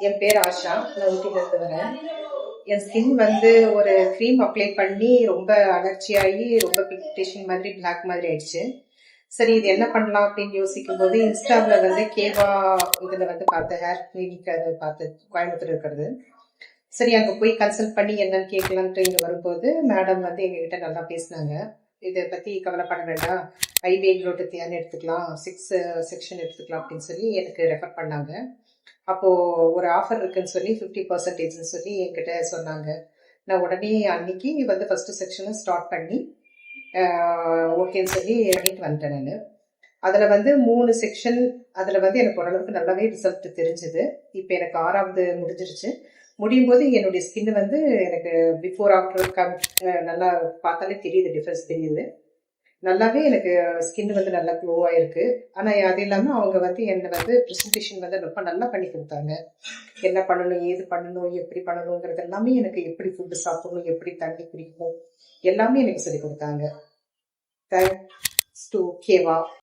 என் பேர் ஆஷா. நான் ஊட்டியிலிருந்து வரேன். என் ஸ்கின் வந்து ஒரு க்ரீம் அப்ளை பண்ணி ரொம்ப அலர்ச்சியாகி ரொம்ப பிக்டேஷன் மாதிரி பிளாக் மாதிரி ஆயிடுச்சு. சரி, இது என்ன பண்ணலாம் அப்படின்னு யோசிக்கும் போது இன்ஸ்டாவில் வந்து கேவா இதில் வந்து பார்த்தேன், ஹேர் கிளினிக் அதை பார்த்து கோயம்புத்தூர் இருக்கிறது. சரி, அங்கே போய் கன்சல்ட் பண்ணி என்னன்னு கேட்கலான்ட்டு இங்கே வரும்போது மேடம் வந்து எங்ககிட்ட நல்லா பேசினாங்க. இதை பற்றி கவலைப்பட வேண்டாம், ஐபிஐ குளோட்டத்தியான்னு எடுத்துக்கலாம், 6 செக்ஷன் எடுத்துக்கலாம் அப்படின்னு சொல்லி எனக்கு ரெஃபர் பண்ணாங்க. அப்போது ஒரு ஆஃபர் இருக்குன்னு சொல்லி 50%ன்னு சொல்லி என்கிட்ட சொன்னாங்க. நான் உடனே அன்னைக்கு வந்து ஃபஸ்ட்டு செக்ஷனை ஸ்டார்ட் பண்ணி ஓகேன்னு சொல்லி பண்ணிட்டு வந்துட்டேன் நான். அதில் வந்து 3 செக்ஷன், அதில் வந்து எனக்கு ஓரளவுக்கு நல்லாவே ரிசல்ட் தெரிஞ்சுது. இப்போ எனக்கு 6வது முடிஞ்சிருச்சு. முடியும் போது என்னுடைய ஸ்கின் வந்து எனக்கு பிஃபோர் ஆஃப்டர் நல்லா பார்த்தாலே தெரியுது, டிஃப்ரென்ஸ் தெரியுது. நல்லாவே எனக்கு ஸ்கின் வந்து நல்லா க்ளோவாக இருக்குது. ஆனால் அது இல்லாமல் அவங்க வந்து என்னை வந்து ப்ரெசன்டேஷன் வந்து ரொம்ப நல்லா பண்ணி கொடுத்தாங்க. என்ன பண்ணணும், ஏது பண்ணணும், எப்படி பண்ணணுங்கிறது எல்லாமே, எனக்கு எப்படி ஃபுட்டு சாப்பிடணும், எப்படி தண்ணி குடிக்கணும், எல்லாமே எனக்கு சொல்லி கொடுத்தாங்க. தேங்க்ஸ் டு கேவா.